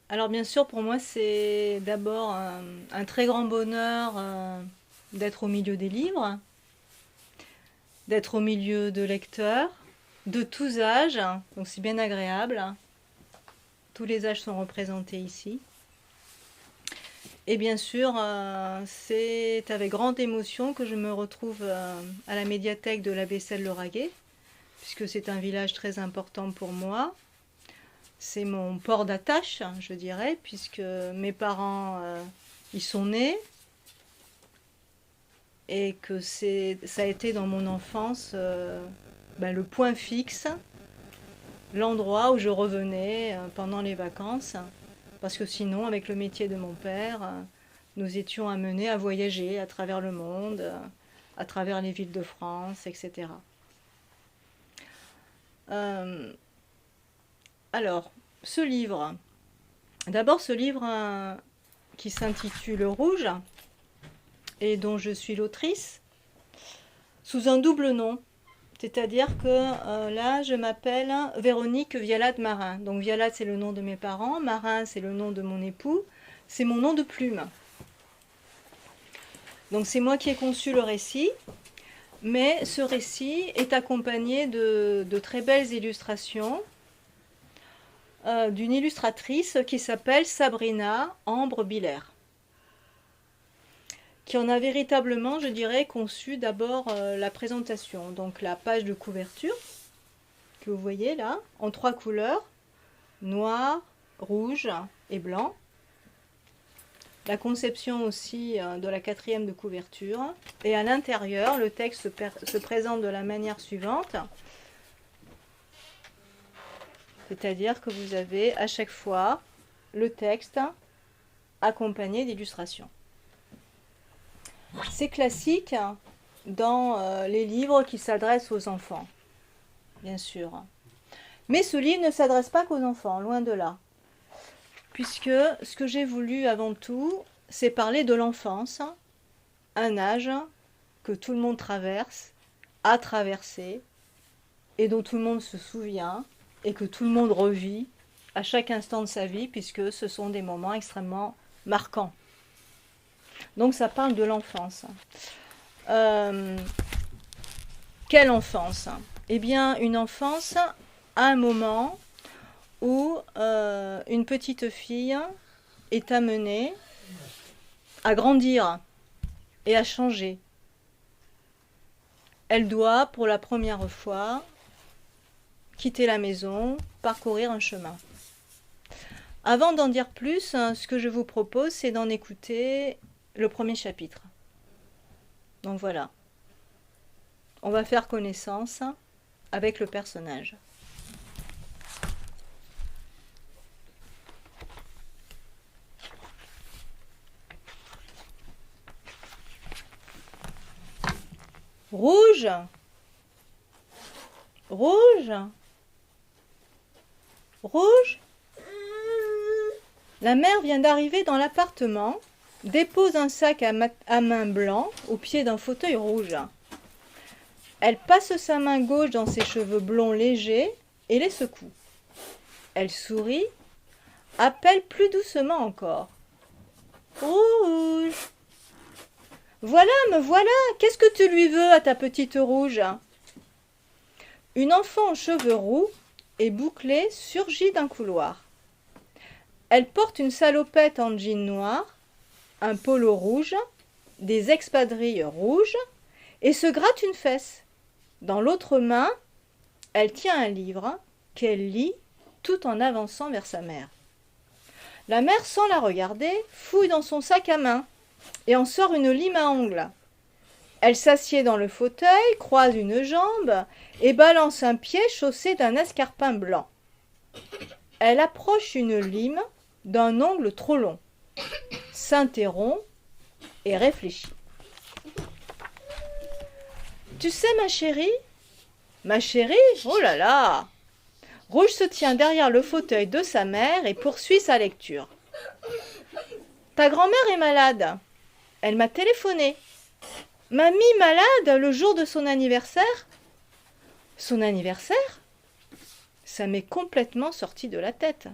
Alors bien sûr, pour moi, c'est d'abord un très grand bonheur d'être au milieu des livres, d'être au milieu de lecteurs, de tous âges, donc c'est bien agréable. Tous les âges sont représentés ici. Et bien sûr, c'est avec grande émotion que je me retrouve à la médiathèque de l'abbé Selle-le-Raguet, puisque c'est un village très important pour moi. C'est mon port d'attache, je dirais, puisque mes parents y sont nés et que ça a été dans mon enfance le point fixe, l'endroit où je revenais pendant les vacances, parce que sinon, avec le métier de mon père, nous étions amenés à voyager à travers le monde, à travers les villes de France, etc. Euh, alors, ce livre, d'abord ce livre qui s'intitule Rouge et dont je suis l'autrice, sous un double nom. C'est-à-dire que là, je m'appelle Véronique Vialade Marin. Donc Vialade, c'est le nom de mes parents, Marin, c'est le nom de mon époux, c'est mon nom de plume. Donc c'est moi qui ai conçu le récit, mais ce récit est accompagné de très belles illustrations d'une illustratrice qui s'appelle Sabrina Ambre Biller, qui en a véritablement, je dirais, conçu d'abord la présentation. Donc la page de couverture, que vous voyez là, en 3 couleurs, noir, rouge et blanc. La conception aussi de la 4e de couverture. Et à l'intérieur, le texte se présente de la manière suivante. C'est-à-dire que vous avez à chaque fois le texte accompagné d'illustrations. C'est classique dans les livres qui s'adressent aux enfants, bien sûr. Mais ce livre ne s'adresse pas qu'aux enfants, loin de là. Puisque ce que j'ai voulu avant tout, c'est parler de l'enfance, un âge que tout le monde traverse, a traversé, et dont tout le monde se souvient, et que tout le monde revit à chaque instant de sa vie, puisque ce sont des moments extrêmement marquants. Donc ça parle de l'enfance. Quelle enfance? Eh bien, une enfance à un moment où une petite fille est amenée à grandir et à changer. Elle doit, pour la première fois, quitter la maison, parcourir un chemin. Avant d'en dire plus, ce que je vous propose, c'est d'en écouter le premier chapitre. Donc voilà. On va faire connaissance avec le personnage. Rouge, rouge, rouge. La mère vient d'arriver dans l'appartement, dépose un sac à main blanc au pied d'un fauteuil rouge. Elle passe sa main gauche dans ses cheveux blonds légers et les secoue. Elle sourit, appelle plus doucement encore. Rouge. Voilà, me voilà. Qu'est-ce que tu lui veux à ta petite rouge? Une enfant aux cheveux roux et bouclés surgit d'un couloir. Elle porte une salopette en jean noir, un polo rouge, des espadrilles rouges et se gratte une fesse. Dans l'autre main, elle tient un livre qu'elle lit tout en avançant vers sa mère. La mère, sans la regarder, fouille dans son sac à main et en sort une lime à ongles. Elle s'assied dans le fauteuil, croise une jambe et balance un pied chaussé d'un escarpin blanc. Elle approche une lime d'un ongle trop long, s'interrompt et réfléchit. Tu sais, ma chérie? Ma chérie? Oh là là! Rouge se tient derrière le fauteuil de sa mère et poursuit sa lecture. Ta grand-mère est malade. Elle m'a téléphoné. Mamie malade le jour de son anniversaire? Son anniversaire? Ça m'est complètement sorti de la tête.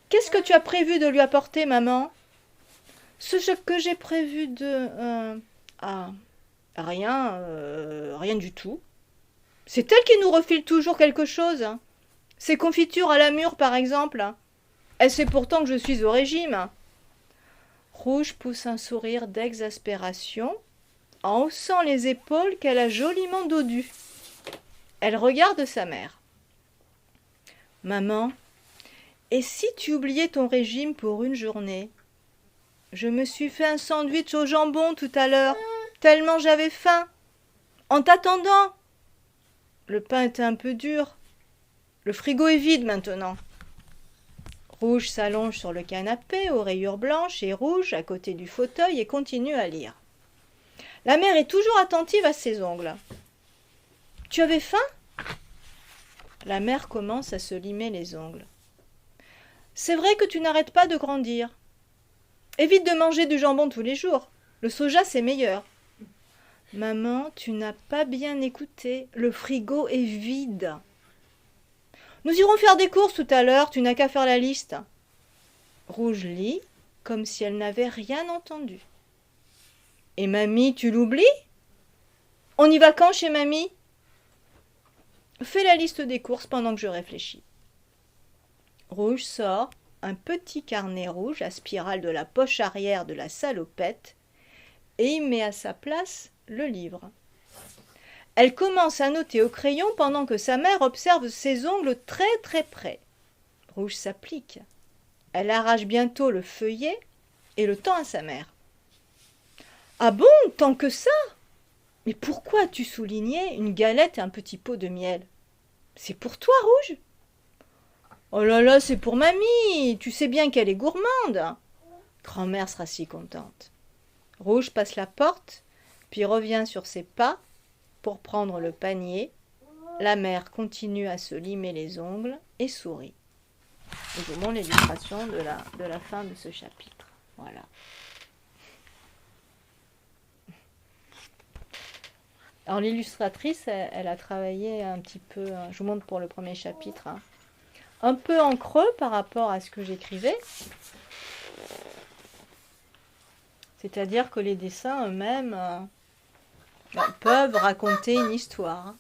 Qu'est-ce que tu as prévu de lui apporter, maman? Ce que j'ai prévu de... rien du tout. C'est elle qui nous refile toujours quelque chose. Ces confitures à la mûre, par exemple. Elle sait pourtant que je suis au régime. Rouge pousse un sourire d'exaspération en haussant les épaules qu'elle a joliment dodues. Elle regarde sa mère. Maman, et si tu oubliais ton régime pour une journée? Je me suis fait un sandwich au jambon tout à l'heure, tellement j'avais faim. En t'attendant. Le pain était un peu dur. Le frigo est vide maintenant. Rouge s'allonge sur le canapé aux rayures blanches et rouges à côté du fauteuil et continue à lire. La mère est toujours attentive à ses ongles. Tu avais faim? La mère commence à se limer les ongles. C'est vrai que tu n'arrêtes pas de grandir. Évite de manger du jambon tous les jours. Le soja, c'est meilleur. Maman, tu n'as pas bien écouté. Le frigo est vide. Nous irons faire des courses tout à l'heure. Tu n'as qu'à faire la liste. Rouge lit comme si elle n'avait rien entendu. Et mamie, tu l'oublies? On y va quand chez mamie? Fais la liste des courses pendant que je réfléchis. Rouge sort un petit carnet rouge à spirale de la poche arrière de la salopette et y met à sa place le livre. Elle commence à noter au crayon pendant que sa mère observe ses ongles très très près. Rouge s'applique. Elle arrache bientôt le feuillet et le tend à sa mère. Ah bon, tant que ça? Mais pourquoi as-tu souligné une galette et un petit pot de miel? C'est pour toi, Rouge? Oh là là, c'est pour mamie. Tu sais bien qu'elle est gourmande. Grand-mère sera si contente. Rouge passe la porte, puis revient sur ses pas pour prendre le panier. La mère continue à se limer les ongles et sourit. Et je vous montre l'illustration de la fin de ce chapitre. Voilà. Alors l'illustratrice, elle a travaillé un petit peu, je vous montre pour le premier chapitre, un peu en creux par rapport à ce que j'écrivais. C'est-à-dire que les dessins eux-mêmes peuvent raconter une histoire.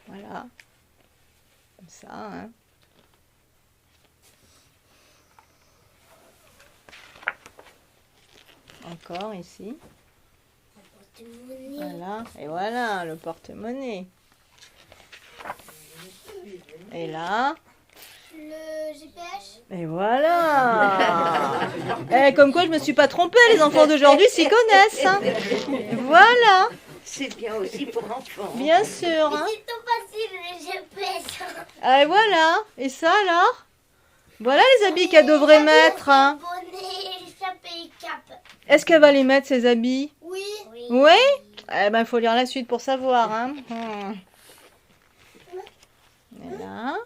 Voilà. Comme ça, hein. Encore ici. Voilà. Et voilà, le porte-monnaie. Et là. Le GPS. Et voilà. Eh, comme quoi je me suis pas trompée, les enfants d'aujourd'hui s'y connaissent. Hein. Voilà. C'est bien aussi pour enfants. Bien sûr. Hein. C'est tout facile le GPS. Et voilà. Et ça alors? Voilà les habits qu'elle devrait mettre. Hein. Bonnet, chapeau et cape. Est-ce qu'elle va les mettre, ces habits? Oui. Oui? Eh ben, il faut lire la suite pour savoir. Hein. Et là.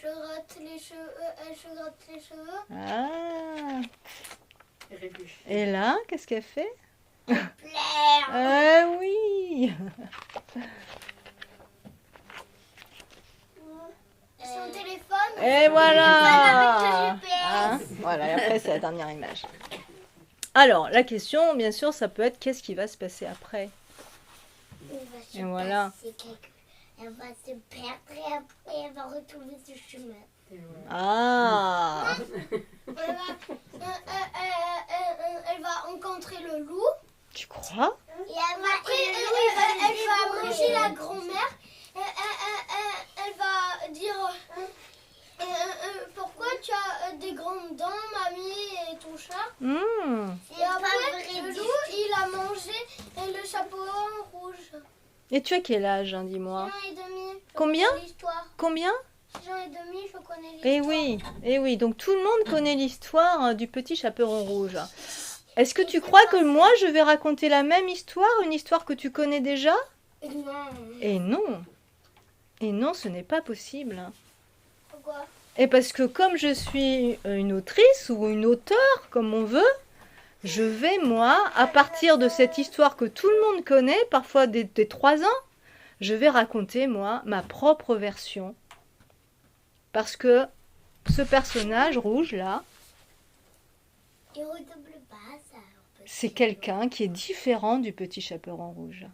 Je gratte les cheveux. Je gratte les cheveux. Ah. Et là, qu'est-ce qu'elle fait? Plaire. Ah oui. Son téléphone. Et voilà. Avec le GPS. Hein, voilà, et après c'est la dernière image. Alors, la question, bien sûr, ça peut être qu'est-ce qui va se passer après? Et voilà. Elle va se perdre et après elle va retrouver ce chemin. Ah. Elle va rencontrer le loup. Tu crois? Et elle va manger la grand-mère. Elle va dire pourquoi tu as des grandes dents, mamie, et ton chat. Et après, le loup, il a mangé le chapeau rouge. Et tu as quel âge, hein, dis-moi? 6 ans et demi. Combien? L'histoire. Combien? 6 ans et demi, je connais l'histoire. Eh oui, donc tout le monde connaît l'histoire du petit chaperon rouge. Est-ce que tu crois que moi je vais raconter la même histoire, une histoire que tu connais déjà? Non. Et non. Et non, ce n'est pas possible. Pourquoi? Et parce que comme je suis une autrice ou une auteure, comme on veut, je vais, moi, à partir de cette histoire que tout le monde connaît, parfois des 3 ans, je vais raconter, moi, ma propre version. Parce que ce personnage rouge, là, c'est quelqu'un qui est différent du petit chaperon rouge.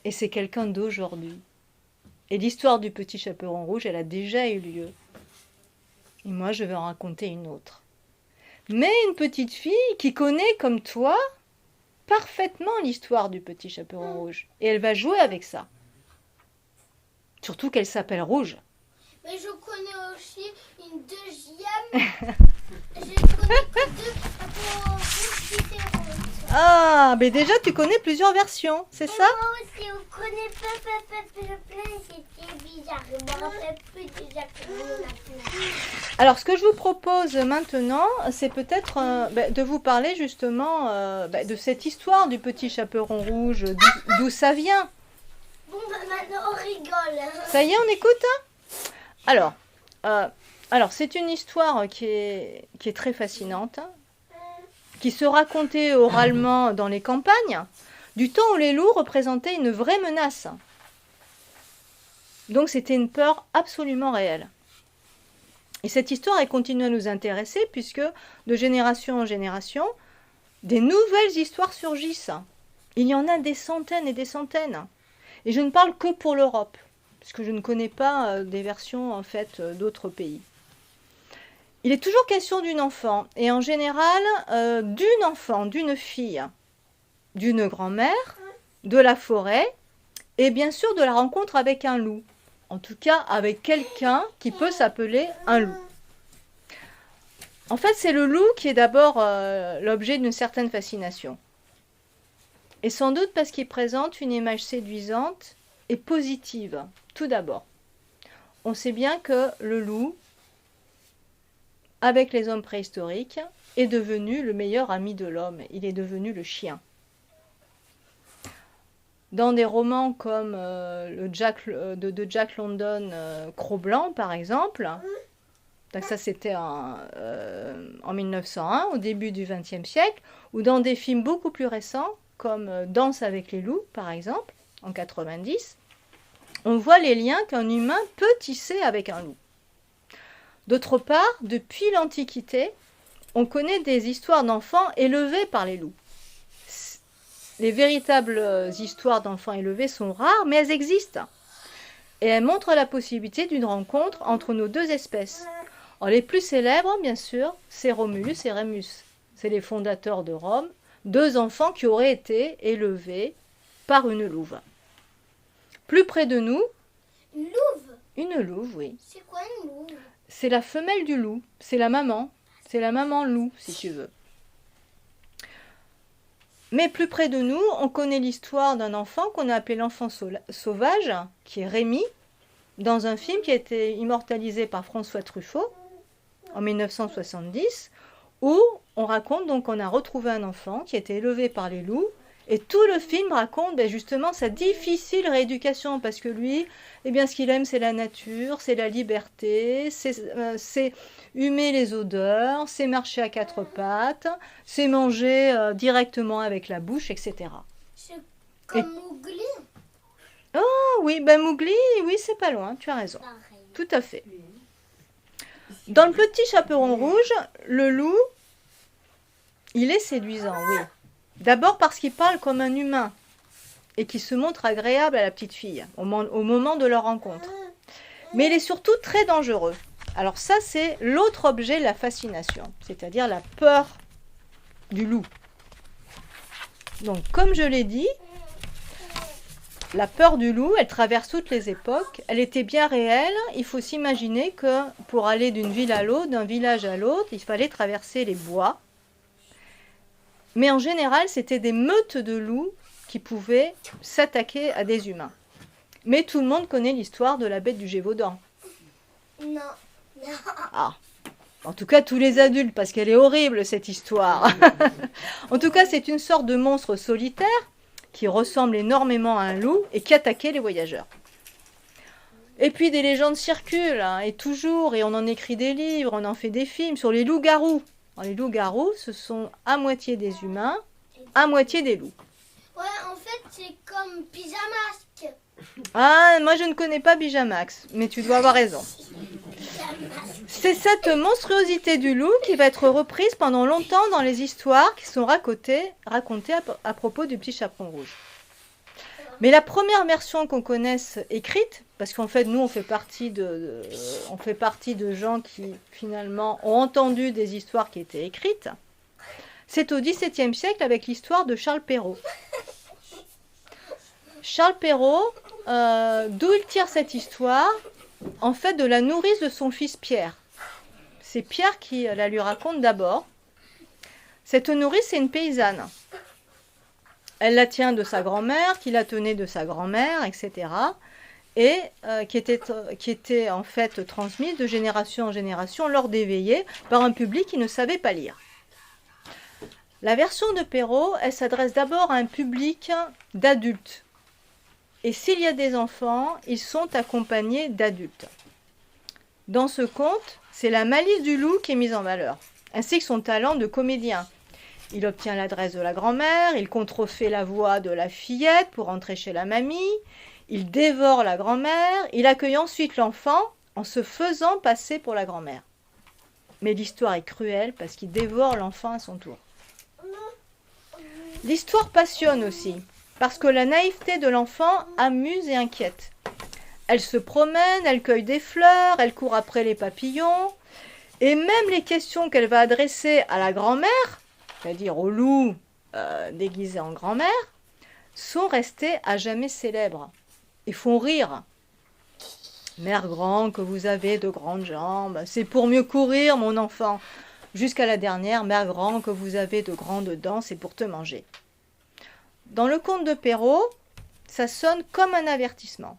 Et c'est quelqu'un d'aujourd'hui. Et l'histoire du petit chaperon rouge, elle a déjà eu lieu. Et moi, je vais en raconter une autre. Mais une petite fille qui connaît, comme toi, parfaitement l'histoire du petit chaperon rouge. Et elle va jouer avec ça. Surtout qu'elle s'appelle Rouge. Mais je connais aussi une deuxième. Je connais que 2 chapeaux rouges différents. Ah, mais déjà tu connais plusieurs versions, c'est ça? Moi aussi, on connaît plein, c'était bizarre. Je me rappelle plus déjà comment on a fait. Alors, ce que je vous propose maintenant, c'est peut-être de vous parler justement de cette histoire du petit chaperon rouge, d'où ça vient. Bon, maintenant on rigole. Ça y est, on écoute, hein? Alors c'est une histoire qui est très fascinante, qui se racontait oralement dans les campagnes, du temps où les loups représentaient une vraie menace. Donc c'était une peur absolument réelle. Et cette histoire, elle continue à nous intéresser, puisque de génération en génération, des nouvelles histoires surgissent. Il y en a des centaines et des centaines. Et je ne parle que pour l'Europe, parce que je ne connais pas des versions en fait d'autres pays. Il est toujours question d'une enfant, et en général d'une enfant, d'une fille, d'une grand-mère, de la forêt, et bien sûr de la rencontre avec un loup. En tout cas avec quelqu'un qui peut s'appeler un loup. En fait, c'est le loup qui est d'abord l'objet d'une certaine fascination. Et sans doute parce qu'il présente une image séduisante et positive, tout d'abord. On sait bien que le loup, avec les hommes préhistoriques, est devenu le meilleur ami de l'homme. Il est devenu le chien. Dans des romans comme de Jack London, Cro-Blanc, par exemple, donc ça c'était en 1901, au début du XXe siècle, ou dans des films beaucoup plus récents, comme Danse avec les loups, par exemple, en 90, on voit les liens qu'un humain peut tisser avec un loup. D'autre part, depuis l'Antiquité, on connaît des histoires d'enfants élevés par les loups. Les véritables histoires d'enfants élevés sont rares, mais elles existent. Et elles montrent la possibilité d'une rencontre entre nos deux espèces. Alors, les plus célèbres, bien sûr, c'est Romulus et Rémus. C'est les fondateurs de Rome, 2 enfants qui auraient été élevés par une louve. Plus près de nous... Une louve? Une louve, oui. C'est quoi une louve? C'est la femelle du loup, c'est la maman. C'est la maman loup, si tu veux. Mais plus près de nous, on connaît l'histoire d'un enfant qu'on a appelé l'enfant sauvage, qui est Rémi, dans un film qui a été immortalisé par François Truffaut en 1970, où on raconte donc qu'on a retrouvé un enfant qui a été élevé par les loups, et tout le film raconte justement sa difficile rééducation, parce que lui, eh bien, ce qu'il aime, c'est la nature, c'est la liberté, c'est humer les odeurs, c'est marcher à 4 pattes, c'est manger directement avec la bouche, etc. C'est comme Mowgli. Oh oui, Mowgli, oui, c'est pas loin, tu as raison. Pareil. Tout à fait. Dans le petit chaperon rouge, le loup, il est séduisant, oui. D'abord parce qu'il parle comme un humain et qu'il se montre agréable à la petite fille au moment de leur rencontre. Mais il est surtout très dangereux. Alors ça, c'est l'autre objet de la fascination, c'est-à-dire la peur du loup. Donc, comme je l'ai dit, la peur du loup, elle traverse toutes les époques. Elle était bien réelle. Il faut s'imaginer que pour aller d'une ville à l'autre, d'un village à l'autre, il fallait traverser les bois. Mais en général, c'était des meutes de loups qui pouvaient s'attaquer à des humains. Mais tout le monde connaît l'histoire de la bête du Gévaudan. Non. Ah, en tout cas, tous les adultes, parce qu'elle est horrible, cette histoire. En tout cas, c'est une sorte de monstre solitaire qui ressemble énormément à un loup et qui attaquait les voyageurs. Et puis, des légendes circulent, et toujours, et on en écrit des livres, on en fait des films sur les loups-garous. Les loups-garous, ce sont à moitié des humains, à moitié des loups. Ouais, en fait, c'est comme Pyjama Masque. Ah, moi je ne connais pas Bijamax, mais tu dois avoir raison. C'est cette monstruosité du loup qui va être reprise pendant longtemps dans les histoires qui sont racontées à propos du petit chaperon rouge. Mais la première version qu'on connaisse écrite, parce qu'en fait nous on fait partie de gens qui finalement ont entendu des histoires qui étaient écrites, c'est au XVIIe siècle avec l'histoire de Charles Perrault. Charles Perrault, d'où il tire cette histoire? En fait, de la nourrice de son fils Pierre. C'est Pierre qui la lui raconte d'abord. Cette nourrice, c'est une paysanne. Elle la tient de sa grand-mère, qui la tenait de sa grand-mère, etc. Et qui était en fait transmise de génération en génération lors des veillées par un public qui ne savait pas lire. La version de Perrault, elle s'adresse d'abord à un public d'adultes. Et s'il y a des enfants, ils sont accompagnés d'adultes. Dans ce conte, c'est la malice du loup qui est mise en valeur, ainsi que son talent de comédien. Il obtient l'adresse de la grand-mère, il contrefait la voix de la fillette pour entrer chez la mamie, il dévore la grand-mère, il accueille ensuite l'enfant en se faisant passer pour la grand-mère. Mais l'histoire est cruelle parce qu'il dévore l'enfant à son tour. L'histoire passionne aussi, parce que la naïveté de l'enfant amuse et inquiète. Elle se promène, elle cueille des fleurs, elle court après les papillons, et même les questions qu'elle va adresser à la grand-mère, c'est-à-dire au loup déguisé en grand-mère, sont restées à jamais célèbres et font rire. Mère grand, que vous avez de grandes jambes, c'est pour mieux courir, mon enfant. Jusqu'à la dernière, mère grand, que vous avez de grandes dents, c'est pour te manger. Dans le conte de Perrault, ça sonne comme un avertissement.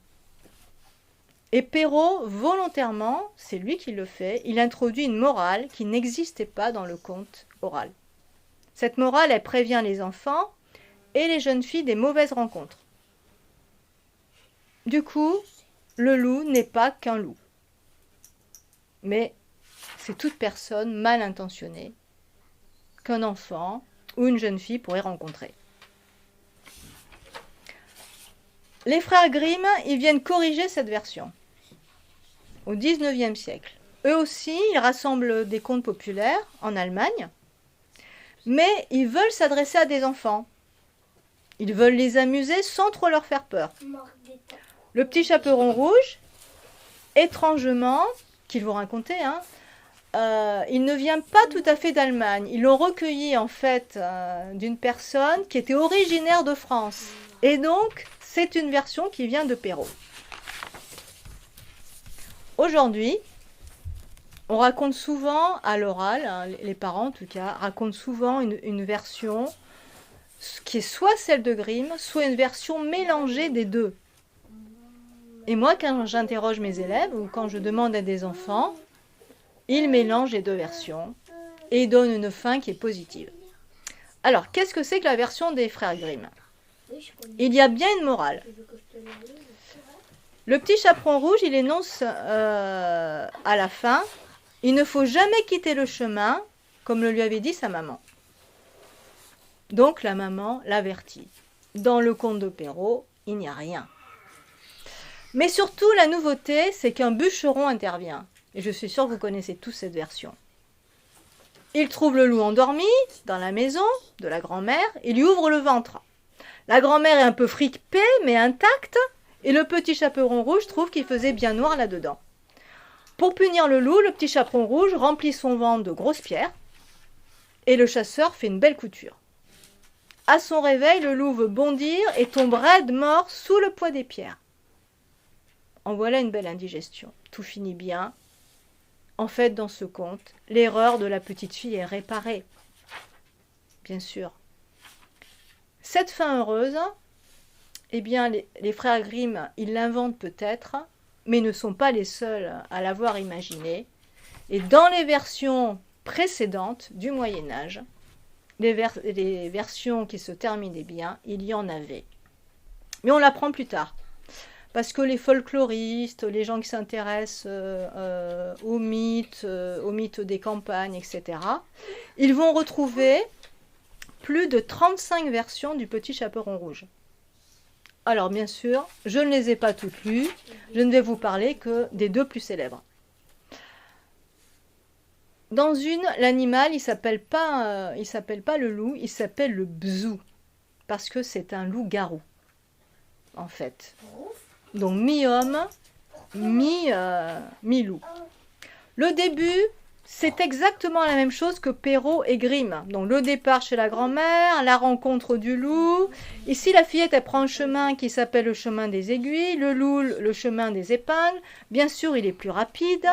Et Perrault, volontairement, c'est lui qui le fait, il introduit une morale qui n'existait pas dans le conte oral. Cette morale, elle prévient les enfants et les jeunes filles des mauvaises rencontres. Du coup, le loup n'est pas qu'un loup. Mais c'est toute personne mal intentionnée qu'un enfant ou une jeune fille pourrait rencontrer. Les frères Grimm, ils viennent corriger cette version au XIXe siècle. Eux aussi, ils rassemblent des contes populaires en Allemagne, mais ils veulent s'adresser à des enfants. Ils veulent les amuser sans trop leur faire peur. Le petit chaperon rouge, étrangement, qu'ils vont raconter, il ne vient pas tout à fait d'Allemagne. Ils l'ont recueilli en fait d'une personne qui était originaire de France. Et donc, c'est une version qui vient de Perrault. Aujourd'hui, on raconte souvent à l'oral, les parents en tout cas, racontent souvent une version qui est soit celle de Grimm, soit une version mélangée des deux. Et moi, quand j'interroge mes élèves ou quand je demande à des enfants, ils mélangent les deux versions et donnent une fin qui est positive. Alors, qu'est-ce que c'est que la version des frères Grimm ? Il y a bien une morale. Le petit chaperon rouge, il énonce à la fin, il ne faut jamais quitter le chemin, comme le lui avait dit sa maman. Donc la maman l'avertit. Dans le conte de Perrault, il n'y a rien. Mais surtout, la nouveauté, c'est qu'un bûcheron intervient. Et je suis sûre que vous connaissez tous cette version. Il trouve le loup endormi dans la maison de la grand-mère et lui ouvre le ventre. La grand-mère est un peu frippée, mais intacte, et le petit chaperon rouge trouve qu'il faisait bien noir là-dedans. Pour punir le loup, le petit chaperon rouge remplit son ventre de grosses pierres, et le chasseur fait une belle couture. À son réveil, le loup veut bondir et tombe raide mort sous le poids des pierres. En voilà une belle indigestion. Tout finit bien. En fait, dans ce conte, l'erreur de la petite fille est réparée. Bien sûr. Cette fin heureuse, eh bien, les frères Grimm, ils l'inventent peut-être, mais ne sont pas les seuls à l'avoir imaginé. Et dans les versions précédentes du Moyen-Âge, les versions qui se terminaient bien, il y en avait. Mais on l'apprend plus tard. Parce que les folkloristes, les gens qui s'intéressent aux mythes des campagnes, etc., ils vont retrouver plus de 35 versions du petit chaperon rouge. Alors bien sûr, je ne les ai pas toutes lues, je ne vais vous parler que des 2 plus célèbres. Dans une, l'animal, il s'appelle pas le loup, il s'appelle le bzou, parce que c'est un loup-garou, en fait. Donc mi-homme, mi-loup. Le début, c'est exactement la même chose que Perrault et Grimm. Donc le départ chez la grand-mère, la rencontre du loup. Ici, la fillette, elle prend un chemin qui s'appelle le chemin des aiguilles, le loup, le chemin des épingles. Bien sûr, il est plus rapide.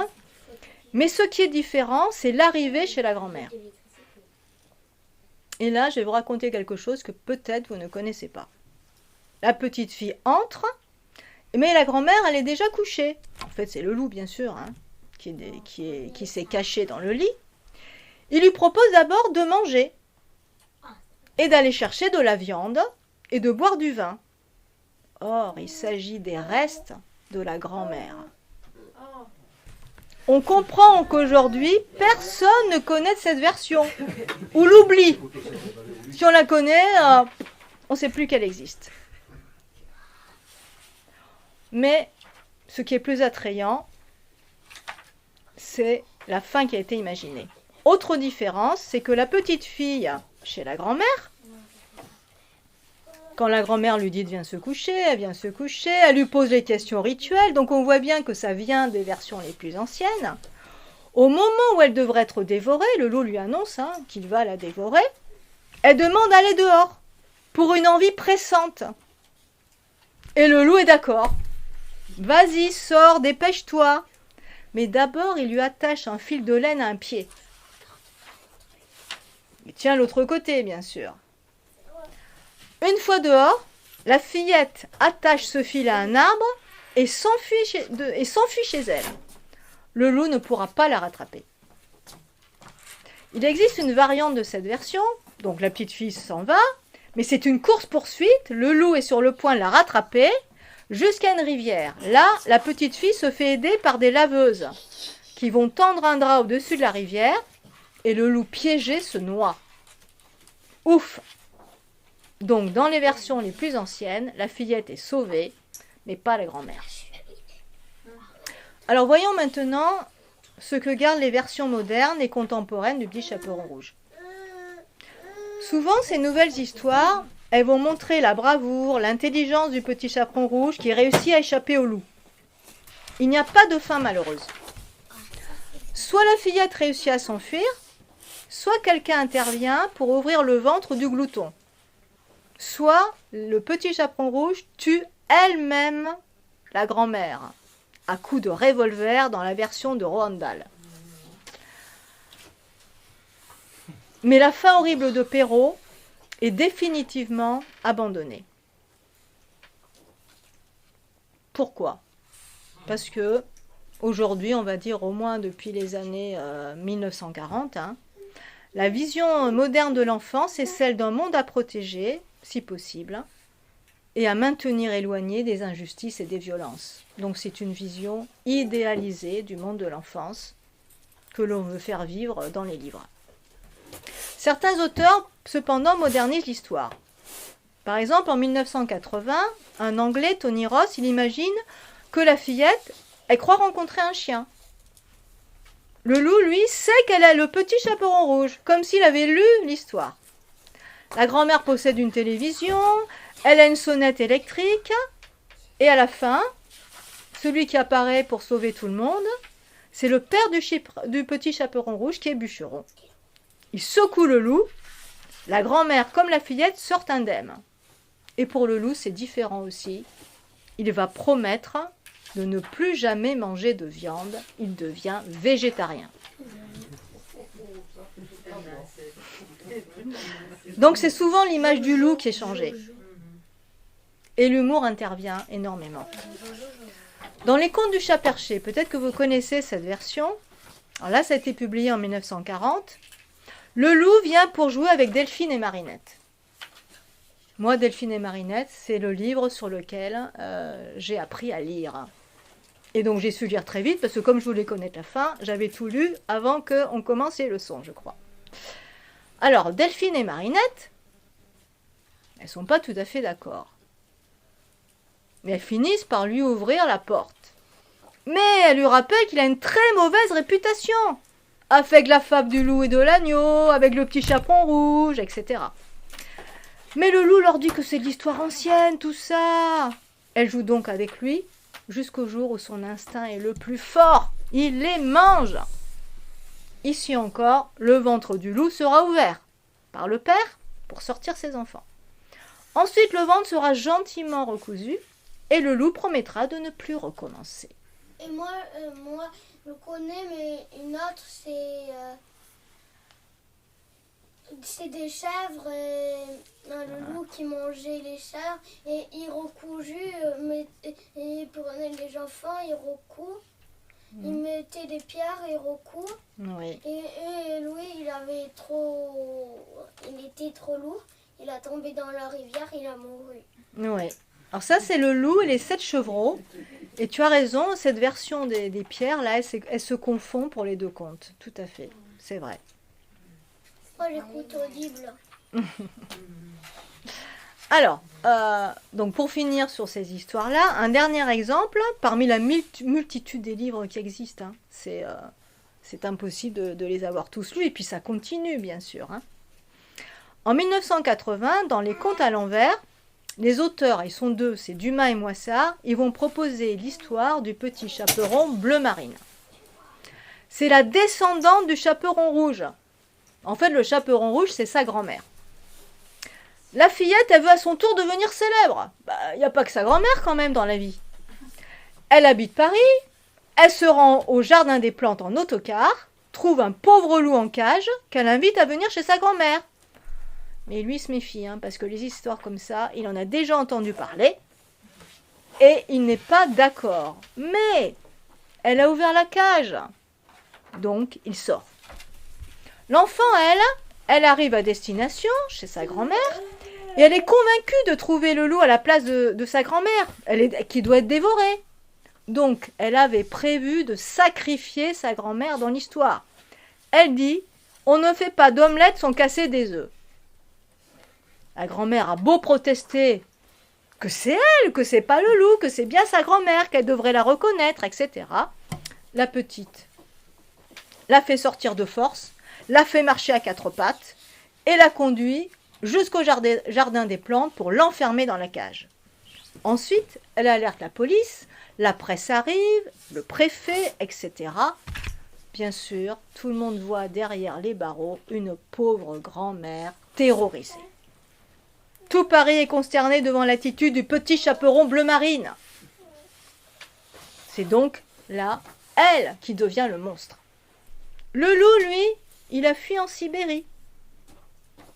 Mais ce qui est différent, c'est l'arrivée chez la grand-mère. Et là, je vais vous raconter quelque chose que peut-être vous ne connaissez pas. La petite fille entre, mais la grand-mère, elle est déjà couchée. En fait, c'est le loup, bien sûr, hein, qui s'est caché dans le lit. Il lui propose d'abord de manger et d'aller chercher de la viande et de boire du vin. Or, il s'agit des restes de la grand-mère. On comprend qu'aujourd'hui, personne ne connaît cette version, ou l'oublie. Si on la connaît, on ne sait plus qu'elle existe. Mais ce qui est plus attrayant, c'est la fin qui a été imaginée. Autre différence, c'est que la petite fille, chez la grand-mère, quand la grand-mère lui dit de venir se coucher, elle vient se coucher, elle lui pose les questions rituelles, donc on voit bien que ça vient des versions les plus anciennes. Au moment où elle devrait être dévorée, le loup lui annonce qu'il va la dévorer, elle demande d'aller dehors, pour une envie pressante. Et le loup est d'accord. Vas-y, sors, dépêche-toi. Mais d'abord, il lui attache un fil de laine à un pied. Il tient l'autre côté, bien sûr. Une fois dehors, la fillette attache ce fil à un arbre et s'enfuit chez elle. Le loup ne pourra pas la rattraper. Il existe une variante de cette version, donc la petite fille s'en va, mais c'est une course-poursuite, le loup est sur le point de la rattraper, jusqu'à une rivière. Là, la petite fille se fait aider par des laveuses qui vont tendre un drap au-dessus de la rivière et le loup piégé se noie. Ouf! Donc, dans les versions les plus anciennes, la fillette est sauvée, mais pas la grand-mère. Alors, voyons maintenant ce que gardent les versions modernes et contemporaines du Petit Chaperon Rouge. Souvent, ces nouvelles histoires, elles vont montrer la bravoure, l'intelligence du Petit Chaperon Rouge qui réussit à échapper au loup. Il n'y a pas de fin malheureuse. Soit la fillette réussit à s'enfuir, soit quelqu'un intervient pour ouvrir le ventre du glouton. Soit le Petit Chaperon Rouge tue elle-même la grand-mère à coups de revolver dans la version de Roald Dahl. Mais la fin horrible de Perrault est définitivement abandonnée. Pourquoi? Parce que aujourd'hui, on va dire au moins depuis les années 1940, la vision moderne de l'enfance est celle d'un monde à protéger, si possible, et à maintenir éloigné des injustices et des violences. Donc c'est une vision idéalisée du monde de l'enfance que l'on veut faire vivre dans les livres. Certains auteurs, cependant, modernisent l'histoire. Par exemple, en 1980, un Anglais, Tony Ross, il imagine que la fillette, elle croit rencontrer un chien. Le loup, lui, sait qu'elle a le Petit Chaperon Rouge, comme s'il avait lu l'histoire. La grand-mère possède une télévision, elle a une sonnette électrique, et à la fin, celui qui apparaît pour sauver tout le monde, c'est le père du Petit Chaperon Rouge qui est bûcheron. Il secoue le loup, la grand-mère comme la fillette sortent indemnes. Et pour le loup, c'est différent aussi. Il va promettre de ne plus jamais manger de viande, il devient végétarien. Donc c'est souvent l'image du loup qui est changée. Et l'humour intervient énormément. Dans les contes du chat perché, peut-être que vous connaissez cette version. Alors là, ça a été publié en 1940. Le loup vient pour jouer avec Delphine et Marinette. Moi, Delphine et Marinette, c'est le livre sur lequel j'ai appris à lire. Et donc j'ai su lire très vite, parce que comme je voulais connaître la fin, j'avais tout lu avant qu'on commence les leçons, je crois. Alors, Delphine et Marinette, elles ne sont pas tout à fait d'accord. mais elles finissent par lui ouvrir la porte. Mais elle lui rappelle qu'il a une très mauvaise réputation, avec la fable du loup et de l'agneau, avec le petit chaperon rouge, etc. Mais le loup leur dit que c'est de l'histoire ancienne, tout ça. Elle joue donc avec lui, jusqu'au jour où son instinct est le plus fort. Il les mange. Ici encore, le ventre du loup sera ouvert par le père pour sortir ses enfants. Ensuite, le ventre sera gentiment recousu et le loup promettra de ne plus recommencer. Et moi, je connais, mais une autre, c'est des chèvres, le loup qui mangeait les chèvres, et il recousu, il prenait les enfants, il recoue, il mettait des pierres, il recoue, Oui. et lui, il était trop lourd, il a tombé dans la rivière, il a mouru. Oui. Alors ça, c'est le loup et les 7 chevreaux. Et tu as raison, cette version des pierres, là, elle se confond pour les deux contes. Tout à fait, c'est vrai. Moi, j'écoute Audible. Alors, donc pour finir sur ces histoires-là, un dernier exemple, parmi la multitude des livres qui existent, hein, c'est impossible de les avoir tous lus, et puis ça continue, bien sûr. Hein. En 1980, dans les Contes à l'envers, les auteurs, ils sont deux, c'est Dumas et Moissart, ils vont proposer l'histoire du petit chaperon bleu marine. C'est la descendante du chaperon rouge. En fait, le chaperon rouge, c'est sa grand-mère. La fillette, elle veut à son tour devenir célèbre. Il n'y a pas que sa grand-mère quand même dans la vie. Elle habite Paris, elle se rend au jardin des plantes en autocar, trouve un pauvre loup en cage qu'elle invite à venir chez sa grand-mère. Mais lui se méfie, hein, parce que les histoires comme ça, il en a déjà entendu parler, et il n'est pas d'accord. Mais elle a ouvert la cage, donc il sort. L'enfant, elle arrive à destination, chez sa grand-mère, et elle est convaincue de trouver le loup à la place de sa grand-mère, qui doit être dévorée. Donc, elle avait prévu de sacrifier sa grand-mère dans l'histoire. Elle dit, on ne fait pas d'omelette sans casser des œufs. La grand-mère a beau protester que c'est elle, que c'est pas le loup, que c'est bien sa grand-mère, qu'elle devrait la reconnaître, etc. La petite la fait sortir de force, la fait marcher à 4 pattes et la conduit jusqu'au jardin des plantes pour l'enfermer dans la cage. Ensuite, elle alerte la police, la presse arrive, le préfet, etc. Bien sûr, tout le monde voit derrière les barreaux une pauvre grand-mère terrorisée. Tout Paris est consterné devant l'attitude du petit chaperon bleu marine. C'est donc là, elle, qui devient le monstre. Le loup, lui, il a fui en Sibérie.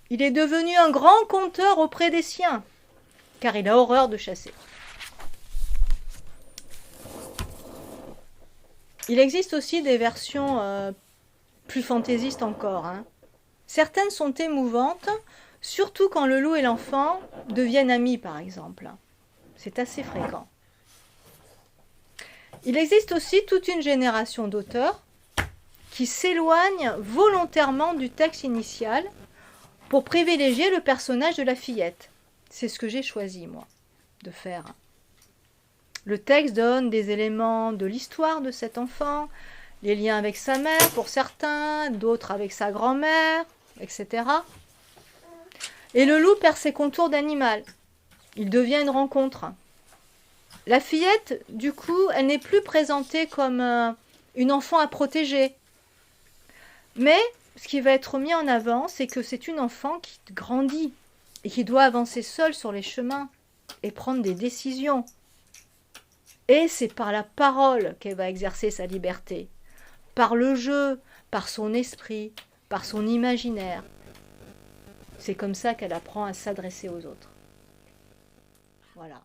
Il est devenu un grand conteur auprès des siens, car il a horreur de chasser. Il existe aussi des versions plus fantaisistes encore. Hein. Certaines sont émouvantes, surtout quand le loup et l'enfant deviennent amis, par exemple. C'est assez fréquent. Il existe aussi toute une génération d'auteurs qui s'éloignent volontairement du texte initial pour privilégier le personnage de la fillette. C'est ce que j'ai choisi, moi, de faire. Le texte donne des éléments de l'histoire de cet enfant, les liens avec sa mère pour certains, d'autres avec sa grand-mère, etc. Et le loup perd ses contours d'animal. Il devient une rencontre. La fillette, du coup, elle n'est plus présentée comme une enfant à protéger. Mais ce qui va être mis en avant, c'est que c'est une enfant qui grandit et qui doit avancer seule sur les chemins et prendre des décisions. Et c'est par la parole qu'elle va exercer sa liberté, par le jeu, par son esprit, par son imaginaire. C'est comme ça qu'elle apprend à s'adresser aux autres. Voilà.